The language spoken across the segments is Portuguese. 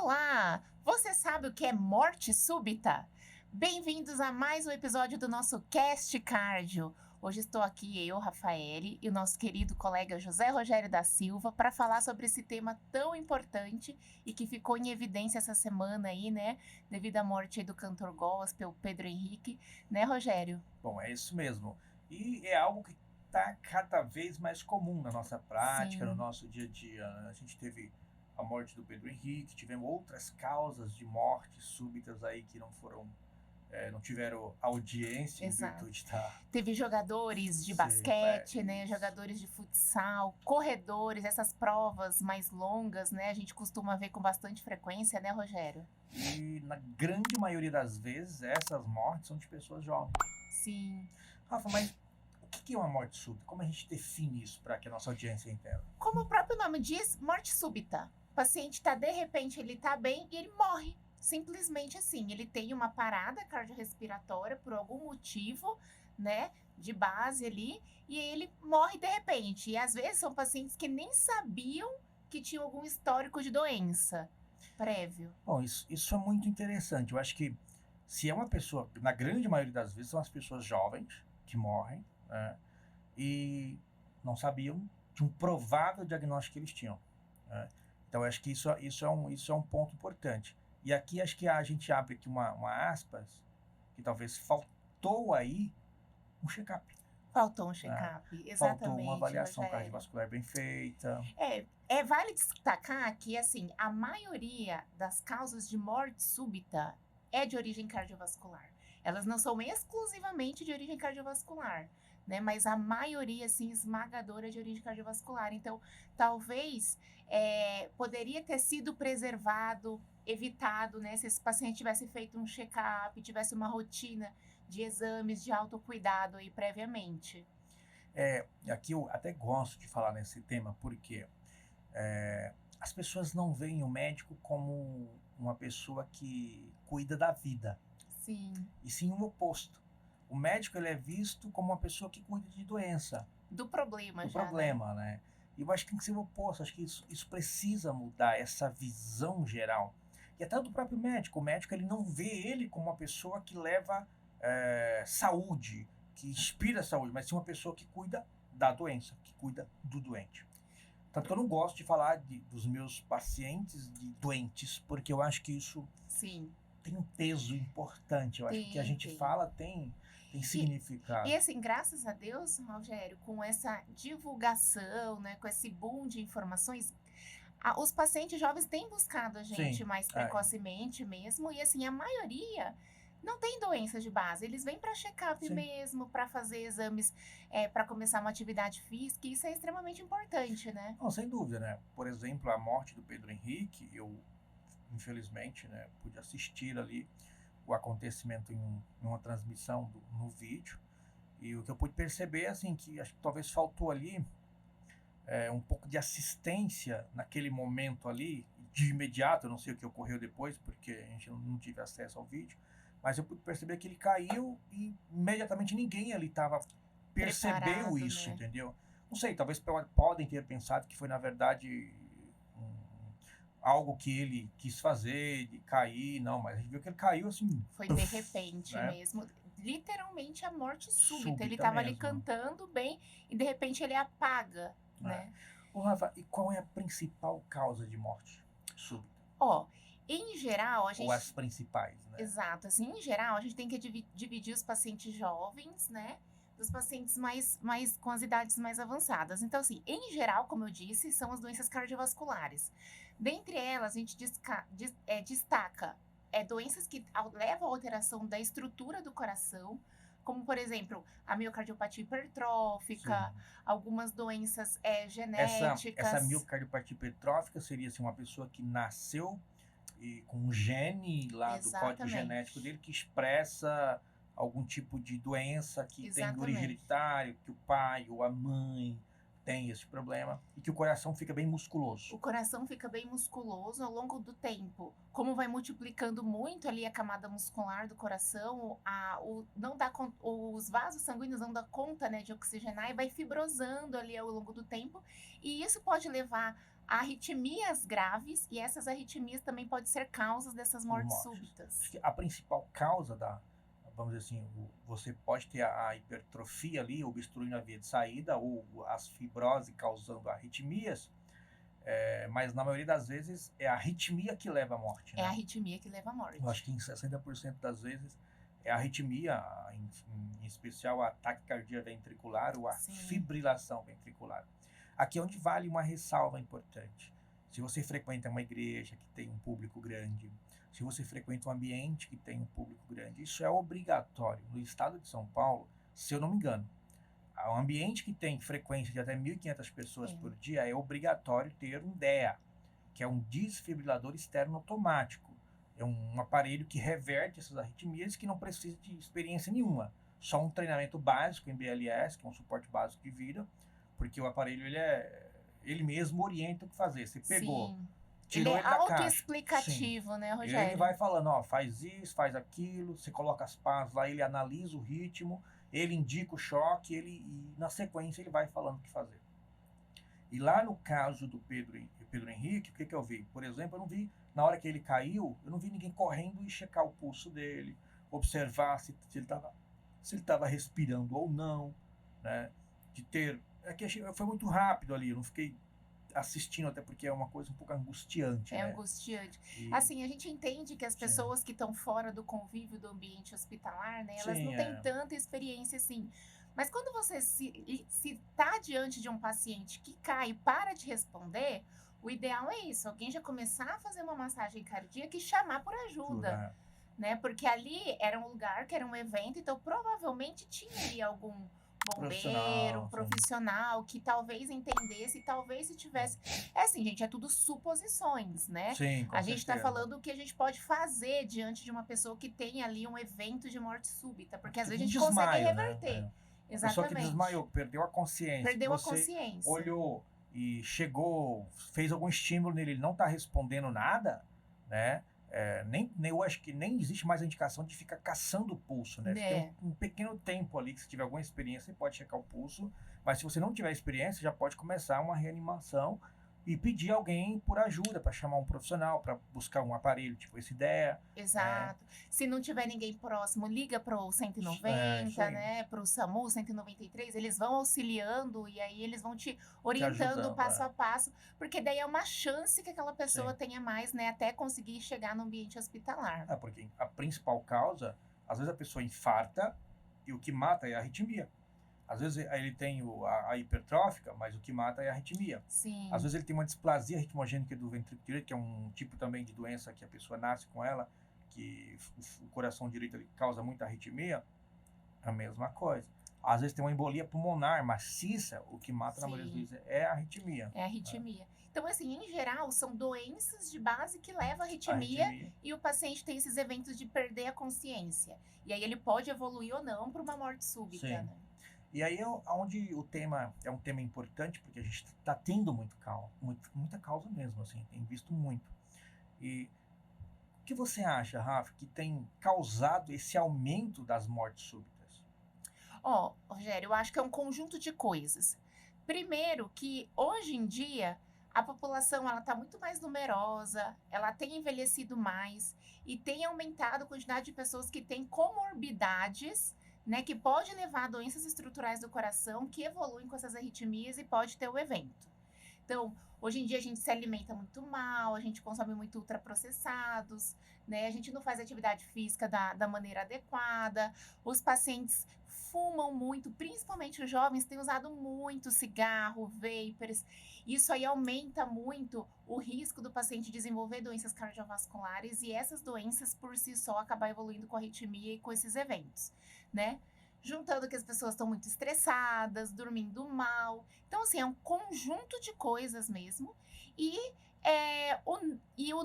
Olá! Você sabe o que é morte súbita? Bem-vindos a mais um episódio do nosso Cast Cardio. Hoje estou aqui eu, Rafaele, e o nosso querido colega José Rogério da Silva para falar sobre esse tema tão importante e que ficou em evidência essa semana aí, né? Devido à morte aí do cantor gospel Pedro Henrique, né, Rogério? Bom, é isso mesmo. E é algo que está cada vez mais comum na nossa prática, no Sim. nosso dia a dia, né? A gente teve a morte do Pedro Henrique, tivemos outras causas de mortes súbitas aí que não tiveram audiência em Exato. virtude da... Teve jogadores de Sim, basquete, né? isso. Jogadores de futsal, corredores, essas provas mais longas, né? A gente costuma ver com bastante frequência, né, Rogério? E na grande maioria das vezes, essas mortes são de pessoas jovens. Sim. Rafa, mas o que é uma morte súbita? Como a gente define isso para que a nossa audiência entenda? Como o próprio nome diz, morte súbita. O paciente tá, de repente, ele tá bem e ele morre. Simplesmente assim, ele tem uma parada cardiorrespiratória por algum motivo, né, de base ali, e ele morre de repente. E às vezes são pacientes que nem sabiam que tinham algum histórico de doença prévio. Bom, isso é muito interessante. Eu acho que se é uma pessoa, na grande maioria das vezes, são as pessoas jovens que morrem, né, e não sabiam de um provável diagnóstico que eles tinham, né? Então, eu acho que isso é um ponto importante. E aqui acho que a gente abre aqui uma aspas, que talvez faltou aí um check-up. Faltou um Né? check-up, Faltou uma exatamente, avaliação Rogério. cardiovascular bem feita. Vale destacar que, assim, a maioria das causas de morte súbita é de origem cardiovascular. Elas não são exclusivamente de origem cardiovascular, né? Mas a maioria, assim, esmagadora é de origem cardiovascular. Então, talvez poderia ter sido preservado, evitado, né? Se esse paciente tivesse feito um check-up, tivesse uma rotina de exames de autocuidado aí previamente. Aqui eu até gosto de falar nesse tema, porque as pessoas não veem o médico como uma pessoa que cuida da vida, Sim, e sim o oposto. O médico ele é visto como uma pessoa que cuida de doença, do problema do já, né? problema, né? E eu acho que tem que ser o oposto. Acho que isso precisa mudar, essa visão geral. E até do próprio médico. O médico ele não vê ele como uma pessoa que leva saúde, que inspira saúde, mas sim uma pessoa que cuida da doença, que cuida do doente. Tanto que eu não gosto de falar dos meus pacientes de doentes, porque eu acho que isso Sim. tem um peso importante. Eu acho que o que a gente fala tem significado. E assim, graças a Deus, Rogério, com essa divulgação, né, com esse boom de informações, os pacientes jovens têm buscado a gente Sim, mais precocemente mesmo, e assim, a maioria não tem doenças de base, eles vêm para check-up Sim. mesmo, para fazer exames, para começar uma atividade física, e isso é extremamente importante, né? Não, sem dúvida, né? Por exemplo, a morte do Pedro Henrique, eu, infelizmente, né, pude assistir ali o acontecimento em uma transmissão no vídeo, e o que eu pude perceber, assim, que acho que talvez faltou ali um pouco de assistência naquele momento ali, de imediato. Eu não sei o que ocorreu depois, porque a gente não tive acesso ao vídeo, mas eu pude perceber que ele caiu e imediatamente ninguém ali percebeu Preparado, isso, né? entendeu? Não sei, talvez podem ter pensado que foi, na verdade, algo que ele quis fazer, de cair, não, mas a gente viu que ele caiu assim... Foi de repente, né? mesmo, literalmente a morte súbita. Súbita Ele estava ali mesmo. cantando bem e de repente ele apaga, né? Ô, Rafa, e qual é a principal causa de morte súbita? Ó, em geral, a gente... Ou as principais, né? Exato, assim, em geral, a gente tem que dividir os pacientes jovens, né, dos pacientes mais com as idades mais avançadas. Então, assim, em geral, como eu disse, são as doenças cardiovasculares. Dentre elas, a gente destaca doenças que levam à alteração da estrutura do coração, como, por exemplo, a miocardiopatia hipertrófica, Sim. algumas doenças genéticas. Essa miocardiopatia hipertrófica seria assim, uma pessoa que nasceu e com um gene lá do código genético dele que expressa algum tipo de doença que tem origem hereditária, que o pai ou a mãe tem esse problema, e que o coração fica bem musculoso. O coração fica bem musculoso ao longo do tempo. Como vai multiplicando muito ali a camada muscular do coração, os vasos sanguíneos não dão conta, né, de oxigenar e vai fibrosando ali ao longo do tempo. E isso pode levar arritmias graves, e essas arritmias também podem ser causas dessas mortes súbitas. Acho que a principal causa vamos dizer assim, você pode ter a hipertrofia ali, obstruindo a via de saída, ou as fibrose causando arritmias, mas na maioria das vezes é a arritmia que leva à morte, né? É a arritmia que leva à morte. Eu acho que em 60% das vezes é a arritmia, em especial a taquicardia ventricular ou a fibrilação ventricular. Aqui é onde vale uma ressalva importante. Se você frequenta uma igreja que tem um público grande, se você frequenta um ambiente que tem um público grande, isso é obrigatório. No estado de São Paulo, se eu não me engano, um ambiente que tem frequência de até 1.500 pessoas por dia é obrigatório ter um DEA, que é um desfibrilador externo automático. É um aparelho que reverte essas arritmias, que não precisa de experiência nenhuma. Só um treinamento básico em BLS, que é um suporte básico de vida, porque o aparelho ele mesmo orienta o que fazer. Você pegou, Sim. tirou ele é ele da caixa. autoexplicativo, né, Rogério? Ele vai falando, ó, faz isso, faz aquilo, você coloca as pás lá, ele analisa o ritmo, ele indica o choque, e na sequência ele vai falando o que fazer. E lá no caso do Pedro Henrique, o que eu vi? Por exemplo, eu não vi, na hora que ele caiu, eu não vi ninguém correndo e checar o pulso dele, observar se ele estava respirando ou não, né? Foi muito rápido ali, eu não fiquei assistindo, até porque é uma coisa um pouco angustiante. É, né? angustiante. Assim, a gente entende que as pessoas que estão fora do convívio do ambiente hospitalar, né, elas não têm tanta experiência assim. Mas quando você se tá diante de um paciente que cai e para de responder, o ideal é isso, alguém já começar a fazer uma massagem cardíaca e chamar por ajuda, né? Porque ali era um lugar que era um evento, então provavelmente tinha ali algum bombeiro, profissional que talvez entendesse, talvez se tivesse... É assim, gente, é tudo suposições, né? Sim, com a gente certeza. tá falando o que a gente pode fazer diante de uma pessoa que tem ali um evento de morte súbita, porque às vezes a gente consegue reverter. Né? Exatamente. A pessoa que desmaiou, perdeu a consciência. Perdeu a consciência. Olhou e chegou, fez algum estímulo nele, ele não tá respondendo nada, né? Eu acho que nem existe mais a indicação de ficar caçando o pulso, né? Tem um pequeno tempo ali que se tiver alguma experiência, você pode checar o pulso, mas se você não tiver experiência, já pode começar uma reanimação e pedir alguém por ajuda, para chamar um profissional, para buscar um aparelho, tipo esse DEA. Exato. Se não tiver ninguém próximo, liga pro 190, né? Pro SAMU 193, eles vão auxiliando e aí eles vão te orientando passo a passo, porque daí é uma chance que aquela pessoa tenha mais, né? Até conseguir chegar no ambiente hospitalar. Porque a principal causa, às vezes a pessoa infarta e o que mata é a arritmia. Às vezes ele tem a hipertrófica, mas o que mata é a arritmia. Sim. Às vezes ele tem uma displasia ritmogênica do ventrículo direito, que é um tipo também de doença que a pessoa nasce com ela, que o coração direito ele causa muita arritmia. A mesma coisa. Às vezes tem uma embolia pulmonar maciça, o que mata na maioria das vezes é a arritmia. É a arritmia. Então, assim, em geral, são doenças de base que levam à arritmia, e o paciente tem esses eventos de perder a consciência. E aí ele pode evoluir ou não para uma morte súbita, né? E aí é onde o tema é um tema importante, porque a gente está tendo muita causa mesmo, assim, tem visto muito. E o que você acha, Rafa, que tem causado esse aumento das mortes súbitas? Rogério, eu acho que é um conjunto de coisas. Primeiro, que hoje em dia a população ela está muito mais numerosa, ela tem envelhecido mais e tem aumentado a quantidade de pessoas que têm comorbidades, né, que pode levar a doenças estruturais do coração que evoluem com essas arritmias e pode ter o evento. Então, hoje em dia a gente se alimenta muito mal, a gente consome muito ultraprocessados, né? A gente não faz atividade física da maneira adequada, os pacientes fumam muito, principalmente os jovens têm usado muito cigarro, vapers. Isso aí aumenta muito o risco do paciente desenvolver doenças cardiovasculares e essas doenças por si só acabar evoluindo com arritmia e com esses eventos, né? Juntando que as pessoas estão muito estressadas, dormindo mal. Então, assim, é um conjunto de coisas mesmo. E o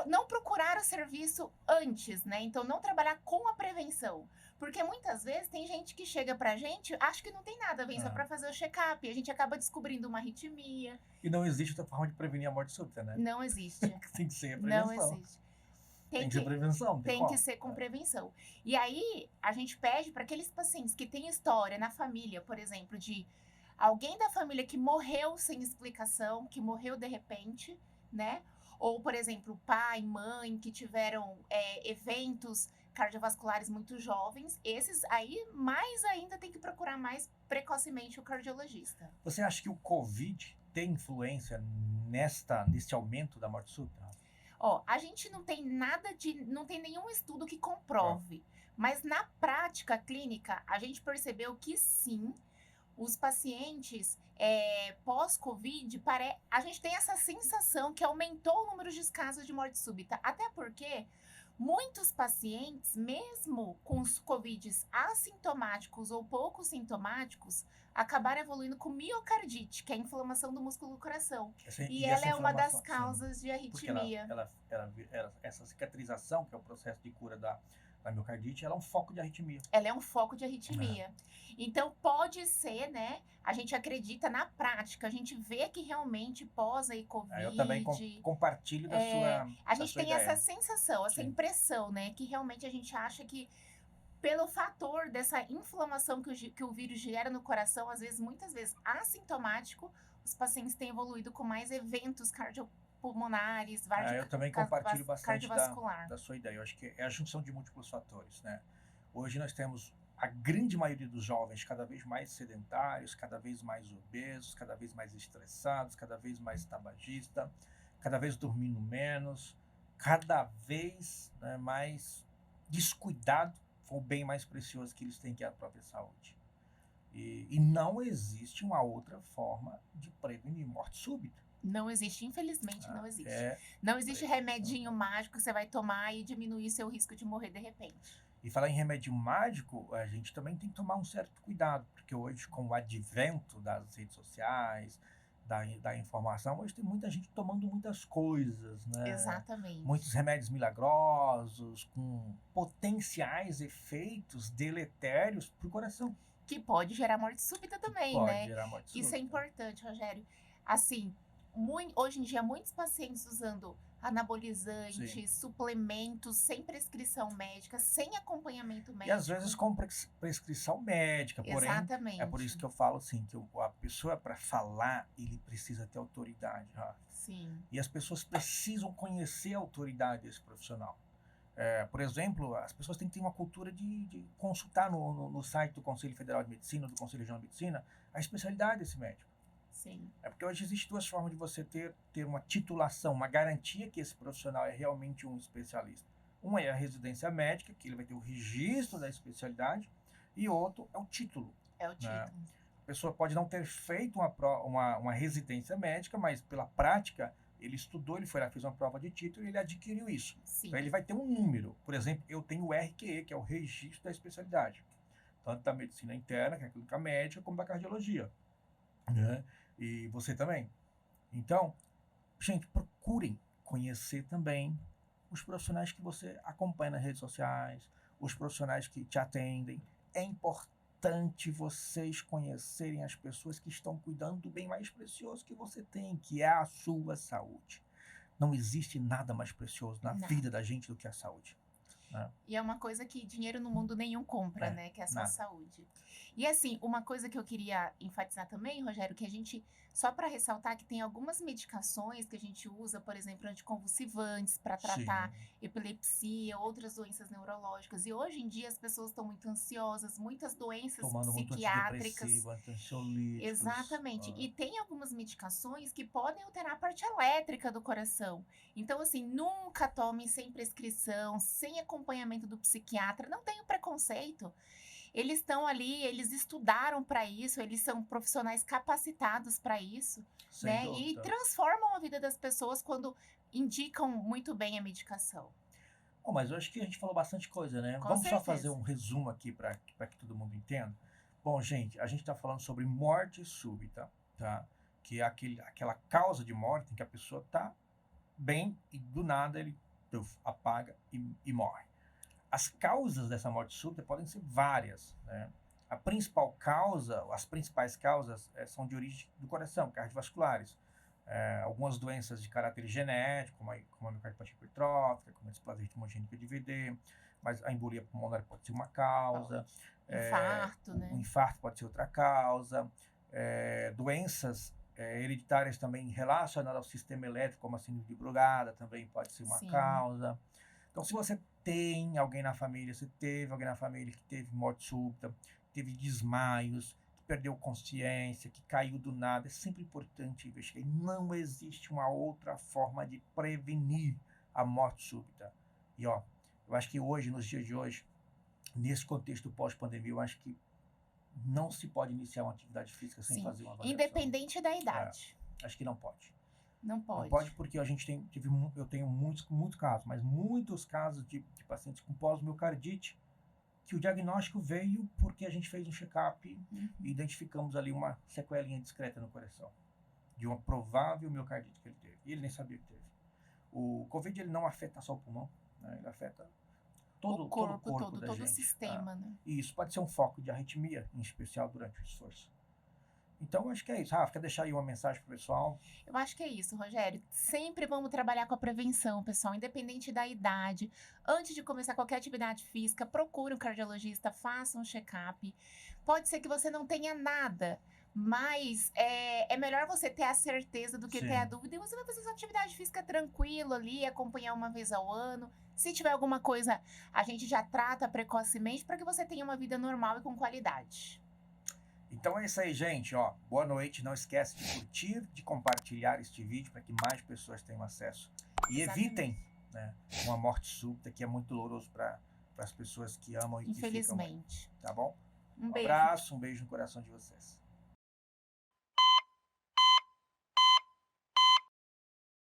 não procurar o serviço antes, né? Então, não trabalhar com a prevenção. Porque muitas vezes tem gente que chega pra gente, acha que não tem nada, vem só pra fazer o check-up. E a gente acaba descobrindo uma arritmia. E não existe outra forma de prevenir a morte súbita, né? Não existe. Tem que ser a prevenção. Não existe. Tem que ser prevenção. Tem que ser com prevenção. E aí, a gente pede para aqueles pacientes que têm história na família, por exemplo, de alguém da família que morreu sem explicação, que morreu de repente, né? Ou, por exemplo, pai, mãe, que tiveram eventos cardiovasculares muito jovens. Esses aí, mais ainda, tem que procurar mais precocemente o cardiologista. Você acha que o Covid tem influência neste aumento da morte súbita? Ó, a gente não tem não tem nenhum estudo que comprove, mas na prática clínica, a gente percebeu que sim, os pacientes pós-Covid, a gente tem essa sensação que aumentou o número de casos de morte súbita. Até porque muitos pacientes, mesmo com os Covids assintomáticos ou pouco sintomáticos, acabaram evoluindo com miocardite, que é a inflamação do músculo do coração. E ela essa é uma das inflamação, causas de porque arritmia. essa cicatrização, que é o processo de cura da miocardite, ela é um foco de arritmia. Ela é um foco de arritmia. Então, pode ser, né? A gente acredita na prática, a gente vê que realmente pós aí Covid... Eu também compartilho da sua A gente tem ideia. essa sensação, essa Sim. impressão, né? Que realmente a gente acha que pelo fator dessa inflamação que o vírus gera no coração, muitas vezes assintomático, os pacientes têm evoluído com mais eventos cardiopulmonares, eu também compartilho bastante cardiovascular. da sua ideia. Eu acho que é a junção de múltiplos fatores, né? Hoje nós temos a grande maioria dos jovens cada vez mais sedentários, cada vez mais obesos, cada vez mais estressados, cada vez mais tabagistas, cada vez dormindo menos, cada vez, né, mais descuidado com o bem mais precioso que eles têm, que é a própria saúde. E não existe uma outra forma de prevenir morte súbita. Não existe, infelizmente não existe. Não existe remedinho mágico que você vai tomar e diminuir seu risco de morrer de repente. E falar em remédio mágico, a gente também tem que tomar um certo cuidado, porque hoje, com o advento das redes sociais, da informação, hoje tem muita gente tomando muitas coisas, né? Exatamente. Muitos remédios milagrosos, com potenciais efeitos deletérios para o coração. Que pode gerar morte súbita também, pode né? Gerar morte súbita. Isso é importante, Rogério. Assim, hoje em dia, muitos pacientes usando anabolizantes, Sim. suplementos, sem prescrição médica, sem acompanhamento médico. E às vezes com prescrição médica, porém, exatamente. É por isso que eu falo assim, que a pessoa, para falar, ele precisa ter autoridade. Sim. E as pessoas precisam conhecer a autoridade desse profissional. Por exemplo, as pessoas têm que ter uma cultura de consultar no site do Conselho Federal de Medicina, do Conselho Regional de Medicina, a especialidade desse médico. Sim. Porque hoje existem duas formas de você ter uma titulação, uma garantia que esse profissional é realmente um especialista. Uma é a residência médica, que ele vai ter o registro da especialidade, e outro é o título. É o título. Né? A pessoa pode não ter feito uma residência médica, mas pela prática, ele estudou, ele foi lá, fez uma prova de título e ele adquiriu isso. Sim. Então ele vai ter um número. Por exemplo, eu tenho o RQE, que é o registro da especialidade. Tanto da medicina interna, que é a clínica médica, como da cardiologia. Né? E você também. Então, gente, procurem conhecer também os profissionais que você acompanha nas redes sociais, os profissionais que te atendem. É importante vocês conhecerem as pessoas que estão cuidando do bem mais precioso que você tem, que é a sua saúde. Não existe nada mais precioso na vida da gente do que a saúde. Né? E é uma coisa que dinheiro no mundo nenhum compra, né? Que é a sua saúde. E assim, uma coisa que eu queria enfatizar também, Rogério, que a gente, só para ressaltar que tem algumas medicações que a gente usa, por exemplo, anticonvulsivantes para tratar epilepsia, outras doenças neurológicas. E hoje em dia as pessoas estão muito ansiosas, muitas doenças tomando psiquiátricas. Muito ansiolíticos. Exatamente. E tem algumas medicações que podem alterar a parte elétrica do coração. Então, assim, nunca tome sem prescrição, sem acompanhamento do psiquiatra. Não tenha preconceito. Eles estão ali, eles estudaram para isso, eles são profissionais capacitados para isso, né? E transformam a vida das pessoas quando indicam muito bem a medicação. Bom, mas eu acho que a gente falou bastante coisa, né? Vamos só fazer um resumo aqui para que todo mundo entenda. Bom, gente, a gente está falando sobre morte súbita, tá? Que é aquela causa de morte em que a pessoa está bem e do nada ele apaga e morre. As causas dessa morte súbita podem ser várias, né? As principais causas são de origem do coração, cardiovasculares. Algumas doenças de caráter genético, como a miocardiopatia hipertrófica, como a displasia ritmogênica de VD, mas a embolia pulmonar pode ser uma causa. Infarto, né? O infarto pode ser outra causa. Doenças hereditárias também relacionadas ao sistema elétrico, como a síndrome de Brugada, também pode ser uma Sim. causa. Então, se você tem alguém na família, se teve alguém na família que teve morte súbita, teve desmaios, que perdeu consciência, que caiu do nada, é sempre importante investigar. Não existe uma outra forma de prevenir a morte súbita. E ó, eu acho que hoje, nos dias de hoje, nesse contexto pós-pandemia, eu acho que não se pode iniciar uma atividade física sem Sim. fazer uma avaliação. Independente da idade. Acho que não pode. Não Não pode. pode porque a gente eu tenho muitos casos, mas muitos casos de pacientes com pós-miocardite, que o diagnóstico veio porque a gente fez um check-up e identificamos ali uma sequelinha discreta no coração, de uma provável miocardite que ele teve. E ele nem sabia que teve. O Covid ele não afeta só o pulmão, né? Ele afeta todo o corpo da todo o gente. sistema, né? E isso pode ser um foco de arritmia, em especial durante o esforço. Então, acho que é isso. Rafa, quer deixar aí uma mensagem pro pessoal? Eu acho que é isso, Rogério. Sempre vamos trabalhar com a prevenção, pessoal, independente da idade. Antes de começar qualquer atividade física, procure um cardiologista, faça um check-up. Pode ser que você não tenha nada, mas é melhor você ter a certeza do que ter a Sim. dúvida. E você vai fazer sua atividade física tranquilo ali, acompanhar uma vez ao ano. Se tiver alguma coisa, a gente já trata precocemente para que você tenha uma vida normal e com qualidade. Então é isso aí, gente. Ó, boa noite. Não esquece de curtir, de compartilhar este vídeo para que mais pessoas tenham acesso. E evitem, né, uma morte súbita, que é muito doloroso para as pessoas que amam e que ficam. Infelizmente. Tá bom? Um Um beijo. abraço, um beijo no coração de vocês.